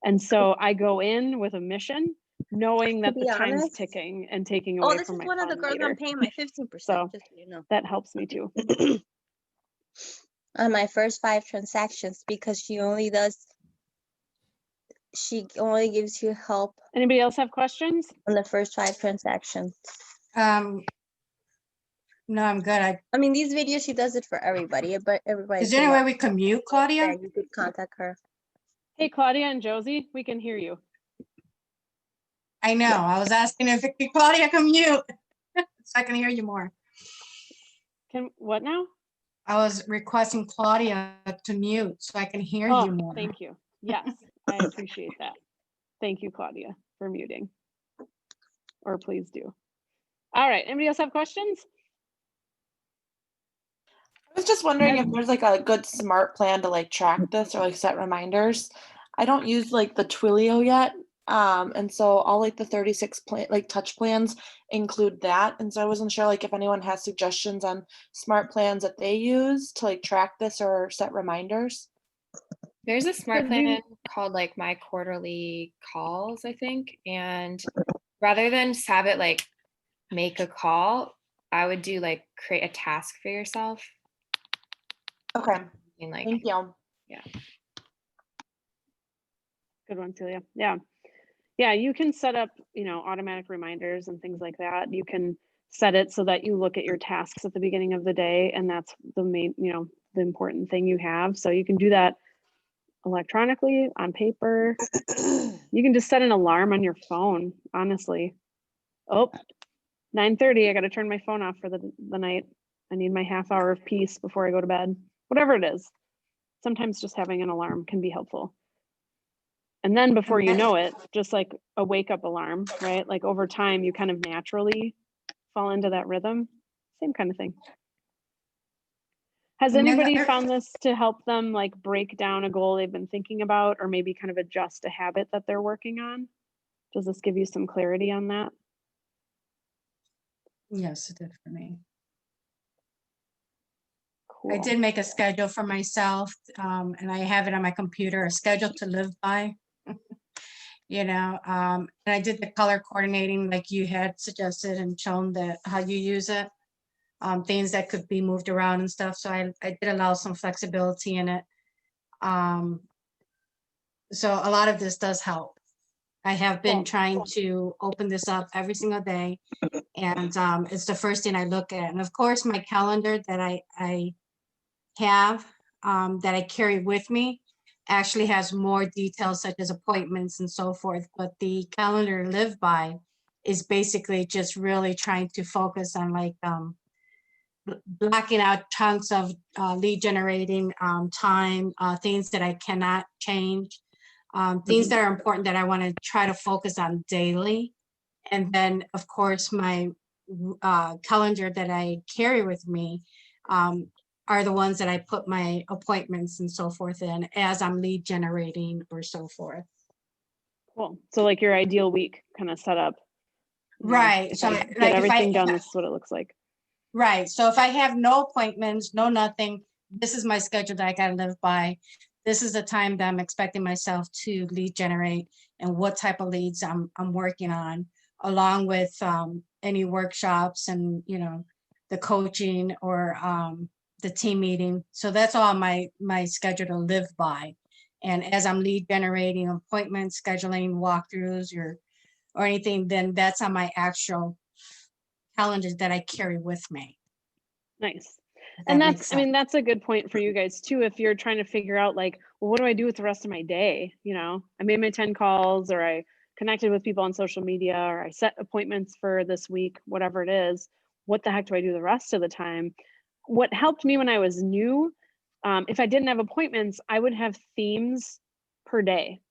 And so I go in with a mission, knowing that To the be time's honest, ticking and taking oh, away this from is my one of the fun girls later. I'm paying my 15%, So just so you know. that helps me too. On my first 5 transactions, because she only gives you help Anybody else have questions? on the first 5 transactions. No, I'm good. I mean, these videos, she does it for everybody, but everybody. Is there any way we can mute Claudia? Yeah, you could contact her. Hey, Claudia and Josie, we can hear you. I know. I was asking if Claudia can mute so I can hear you more. Can what now? I was requesting Claudia to mute so I can hear you more. Thank you. Yes, I appreciate that. Thank you, Claudia, for muting. Or please do. All right, anybody else have questions? I was just wondering if there's like a good smart plan to like track this or like set reminders. I don't use like the Twilio yet. And so all like the 36 touch plans include that. And so I wasn't sure like if anyone has suggestions on smart plans that they use to like track this or set reminders. There's a smart plan called like My Quarterly Calls, I think. And rather than just have it like make a call, I would do like create a task for yourself. Okay. And like, thank you. Yeah. Good one, Celia. Yeah. Yeah, you can set up, automatic reminders and things like that. You can set it so that you look at your tasks at the beginning of the day, and that's the main, the important thing you have. So you can do that electronically, on paper. You can just set an alarm on your phone, honestly. Oh, 9:30, I got to turn my phone off for the night. I need my half hour of peace before I go to bed. Whatever it is. Sometimes just having an alarm can be helpful. And then before you know it, just like a wake up alarm, right? Like over time, you kind of naturally fall into that rhythm. Same kind of thing. Has anybody found this to help them like break down a goal they've been thinking about, or maybe kind of adjust a habit that they're working on? Does this give you some clarity on that? Yes, it did for me. Cool. I did make a schedule for myself, and I have it on my computer, a schedule to live by. And I did the color coordinating like you had suggested and shown that how you use it, things that could be moved around and stuff. So I did allow some flexibility in it. So a lot of this does help. I have been trying to open this up every single day, and it's the first thing I look at. And of course, my calendar that I have, that I carry with me, actually has more details such as appointments and so forth. But the calendar to live by is basically just really trying to focus on like blocking out chunks of lead generating time, things that I cannot change. Things that are important that I want to try to focus on daily. And then, of course, my calendar that I carry with me are the ones that I put my appointments and so forth in as I'm lead generating or so forth. Cool. So like your ideal week kind of set up. Right. So get like everything done, this is what it looks like. Right. So if I have no appointments, no nothing, this is my schedule that I got to live by. This is the time that I'm expecting myself to lead generate and what type of leads I'm working on, along with any workshops and, the coaching or the team meeting. So that's all my schedule to live by. And as I'm lead generating appointments, scheduling walkthroughs or anything, then that's on my actual calendar that I carry with me. Nice. And that's a good point for you guys too. If you're trying to figure out like, well, what do I do with the rest of my day? I made my 10 calls, or I connected with people on social media, or I set appointments for this week, whatever it is. What the heck do I do the rest of the time? what helped me when I was new, if I didn't have appointments, I would have themes per day.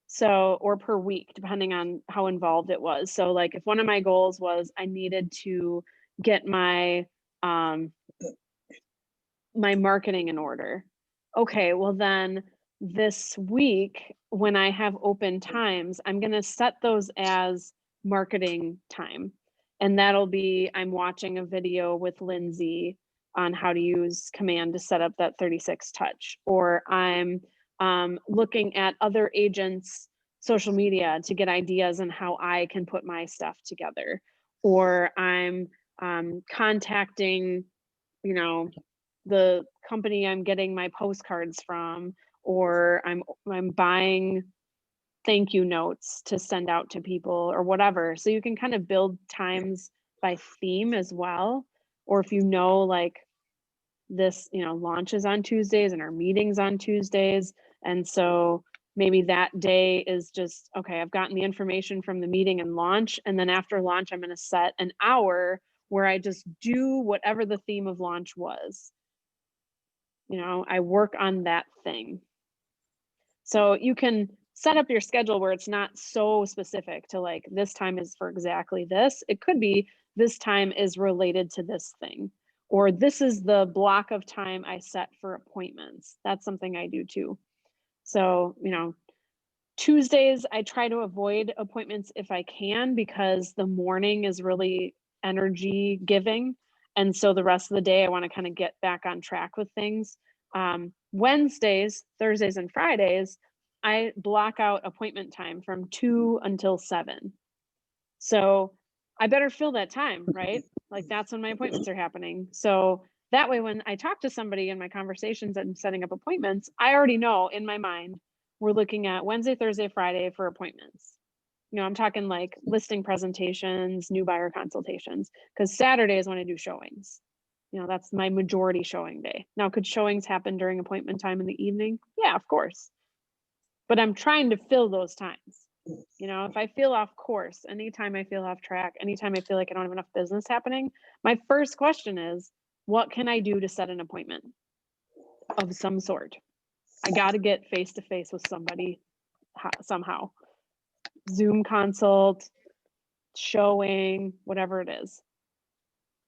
So, or per week, depending on how involved it was. So like if one of my goals was I needed to get my my marketing in order. Okay, well then this week when I have open times, I'm going to set those as marketing time. And that'll be I'm watching a video with Lindsay on how to use Command to set up that 36 touch, or I'm looking at other agents' social media to get ideas on how I can put my stuff together, or I'm contacting, you know, the company I'm getting my postcards from, or I'm buying thank you notes to send out to people or whatever. So you can kind of build times by theme as well. Or if you know, like this, you know, launches on Tuesdays and our meetings on Tuesdays. And so maybe that day is just, okay, I've gotten the information from the meeting and launch. And then after launch, I'm going to set an hour where I just do whatever the theme of launch was. You know, I work on that thing. So you can set up your schedule where it's not so specific to like this time is for exactly this. It could be this time is related to this thing, or this is the block of time I set for appointments. That's something I do too. So, you know, Tuesdays, I try to avoid appointments if I can, because the morning is really energy giving. And so the rest of the day, I want to kind of get back on track with things. Wednesdays, Thursdays, and Fridays, I block out appointment time from 2 until 7. So I better fill that time, right? Like that's when my appointments are happening. So that way, when I talk to somebody in my conversations and setting up appointments, I already know in my mind, we're looking at Wednesday, Thursday, Friday for appointments. You know, I'm talking like listing presentations, new buyer consultations, because Saturday is when I do showings. You know, that's my majority showing day. Now, could showings happen during appointment time in the evening? Yeah, of course. But I'm trying to fill those times. You know, if I feel off course, anytime I feel off track, anytime I feel like I don't have enough business happening, my first question is, what can I do to set an appointment of some sort? I got to get face to face with somebody somehow. Zoom consult, showing, whatever it is.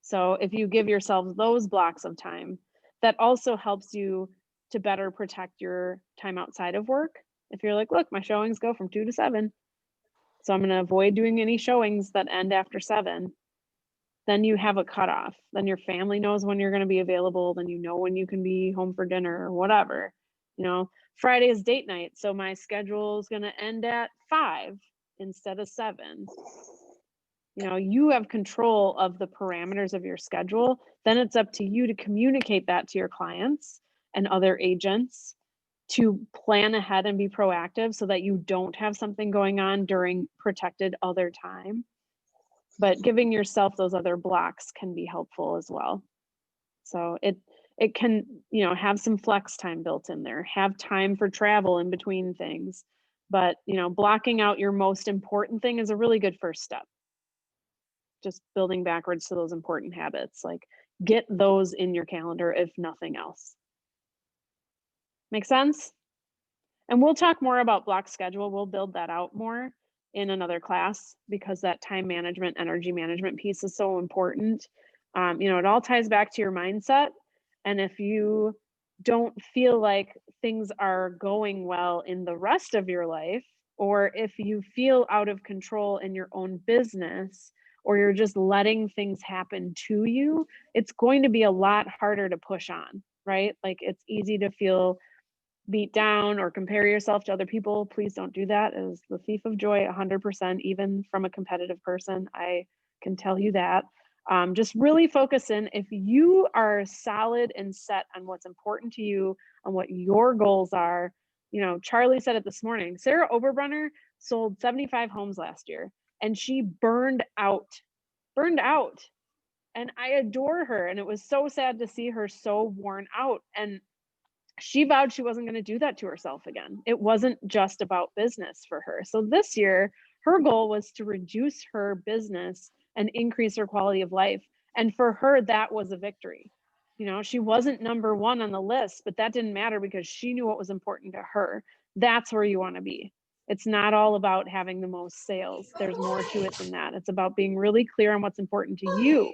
So if you give yourselves those blocks of time, that also helps you to better protect your time outside of work. If you're like, look, my showings go from 2 to 7, so I'm going to avoid doing any showings that end after 7, then you have a cutoff. Then your family knows when you're going to be available. Then you know when you can be home for dinner or whatever. You know, Friday is date night, so my schedule is going to end at 5 instead of 7. You know, you have control of the parameters of your schedule. Then it's up to you to communicate that to your clients and other agents to plan ahead and be proactive so that you don't have something going on during protected other time. But giving yourself those other blocks can be helpful as well. So it can, you know, have some flex time built in there, have time for travel in between things. But, you know, blocking out your most important thing is a really good first step. Just building backwards to those important habits, like get those in your calendar, if nothing else. Make sense? And we'll talk more about block schedule. We'll build that out more in another class, because that time management, energy management piece is so important. You know, it all ties back to your mindset. And if you don't feel like things are going well in the rest of your life, or if you feel out of control in your own business, or you're just letting things happen to you, it's going to be a lot harder to push on, right? Like it's easy to feel beat down or compare yourself to other people. Please don't do that. It is the thief of joy 100%, even from a competitive person. I can tell you that. Just really focus in. If you are solid and set on what's important to you, on what your goals are, you know, Charlie said it this morning, Sarah Oberbrunner sold 75 homes last year and she burned out. And I adore her. And it was so sad to see her so worn out. And she vowed she wasn't going to do that to herself again. It wasn't just about business for her. So this year, her goal was to reduce her business and increase her quality of life. And for her, that was a victory. You know, she wasn't number one on the list, but that didn't matter because she knew what was important to her. That's where you want to be. It's not all about having the most sales. There's more to it than that. It's about being really clear on what's important to you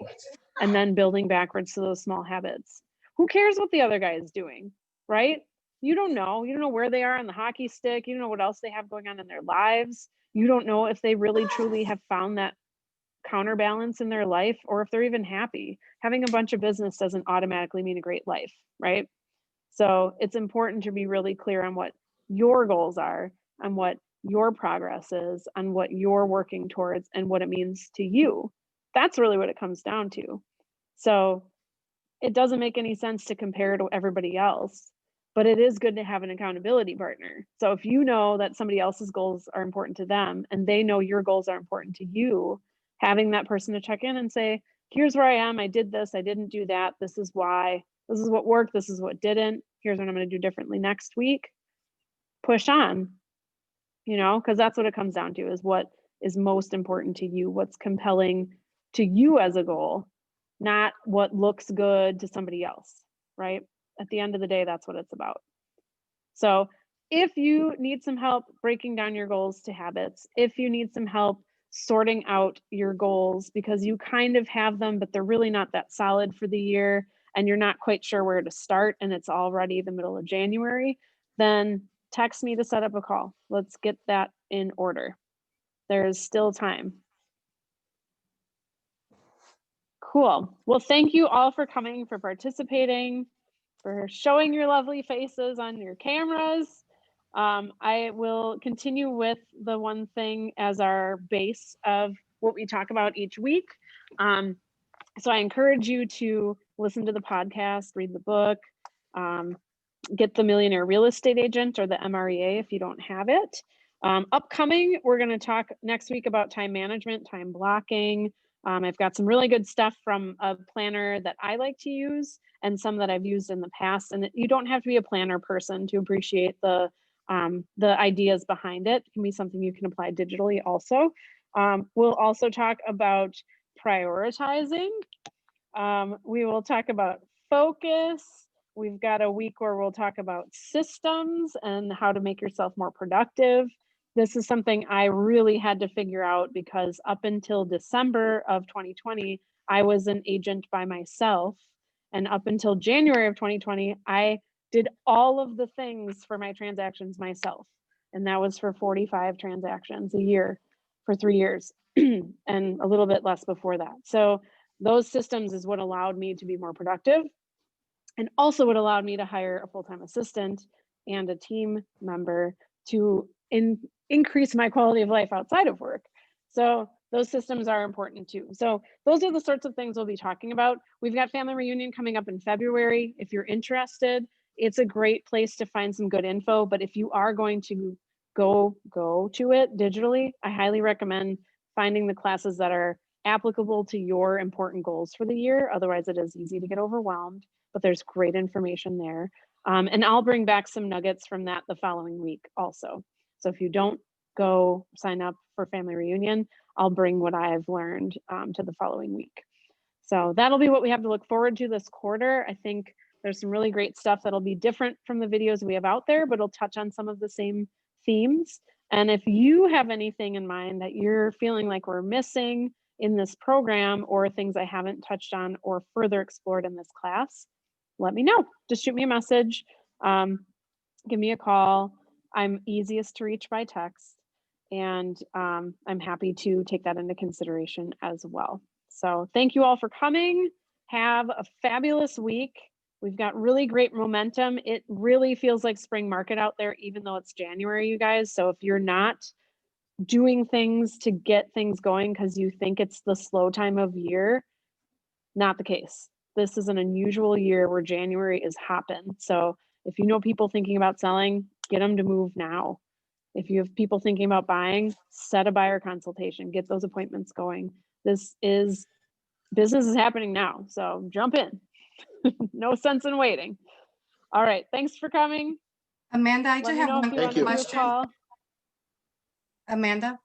and then building backwards to those small habits. Who cares what the other guy is doing, right? You don't know. You don't know where they are on the hockey stick. You don't know what else they have going on in their lives. You don't know if they really truly have found that counterbalance in their life or if they're even happy. Having a bunch of business doesn't automatically mean a great life, right? So it's important to be really clear on what your goals are, on what your progress is, on what you're working towards, and what it means to you. That's really what it comes down to. So it doesn't make any sense to compare to everybody else, but it is good to have an accountability partner. So if you know that somebody else's goals are important to them and they know your goals are important to you, having that person to check in and say, here's where I am, I did this, I didn't do that, this is why, this is what worked, this is what didn't, here's what I'm going to do differently next week. Push on, you know, because that's what it comes down to, is what is most important to you, what's compelling to you as a goal, not what looks good to somebody else, right? At the end of the day, that's what it's about. So if you need some help breaking down your goals to habits, if you need some help sorting out your goals because you kind of have them, but they're really not that solid for the year, and you're not quite sure where to start, and it's already the middle of January, then text me to set up a call. Let's get that in order. There's still time. Cool. Well, thank you all for coming, for participating, for showing your lovely faces on your cameras. I will continue with the one thing as our base of what we talk about each week. So I encourage you to listen to the podcast, read the book, get the Millionaire Real Estate Agent or the MREA if you don't have it. Upcoming, we're going to talk next week about time management, time blocking. I've got some really good stuff from a planner that I like to use and some that I've used in the past. And you don't have to be a planner person to appreciate the ideas behind it. It can be something you can apply digitally also. We'll also talk about prioritizing. We will talk about focus. We've got a week where we'll talk about systems and how to make yourself more productive. This is something I really had to figure out because up until December of 2020, I was an agent by myself. And up until January of 2020, I did all of the things for my transactions myself. And that was for 45 transactions a year for 3 years and a little bit less before that. So those systems is what allowed me to be more productive and also what allowed me to hire a full-time assistant and a team member to increase my quality of life outside of work. So those systems are important too. So those are the sorts of things we'll be talking about. We've got family reunion coming up in February. If you're interested, it's a great place to find some good info. But if you are going to go to it digitally, I highly recommend finding the classes that are applicable to your important goals for the year. Otherwise, it is easy to get overwhelmed, but there's great information there. And I'll bring back some nuggets from that the following week also. So if you don't go sign up for family reunion, I'll bring what I've learned to the following week. So that'll be what we have to look forward to this quarter. I think there's some really great stuff that'll be different from the videos we have out there, but it'll touch on some of the same themes. And if you have anything in mind that you're feeling like we're missing in this program or things I haven't touched on or further explored in this class, let me know. Just shoot me a message, give me a call. I'm easiest to reach by text, and I'm happy to take that into consideration as well. So thank you all for coming. Have a fabulous week. We've got really great momentum. It really feels like spring market out there, even though it's January, you guys. So if you're not doing things to get things going because you think it's the slow time of year, not the case. This is an unusual year where January is hopping. So if you know people thinking about selling, get them to move now. If you have people thinking about buying, set a buyer consultation, get those appointments going. Business is happening now. So jump in. No sense in waiting. All right. Thanks for coming. Amanda, I just have one Thank you. question. Amanda?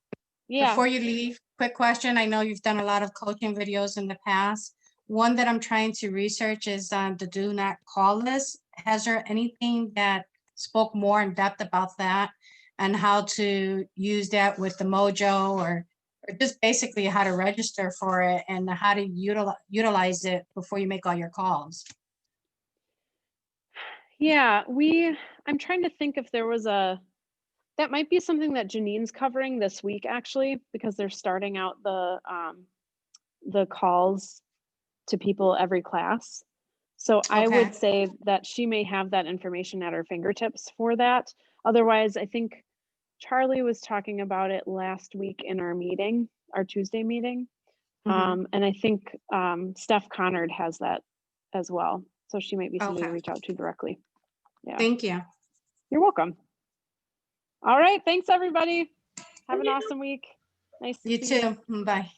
Yeah. Before you leave, quick question. I know you've done a lot of coaching videos in the past. one that I'm trying to research is the do not call list. Has there anything that spoke more in depth about that and how to use that with the Mojo or just basically how to register for it and how to utilize it before you make all your calls? Yeah, I'm trying to think if there was that might be something that Janine's covering this week actually, because they're starting out the calls to people every class. So I Okay. would say that she may have that information at her fingertips for that. Otherwise, I think Charlie was talking about it last week in our meeting, our Tuesday meeting. Mhm. And I think Steph Connard has that as well. So she might be somebody to Okay. reach out to directly. Yeah. Thank you. You're welcome. All right. Thanks, everybody. Have an awesome week. Nice to You see you. too. Bye.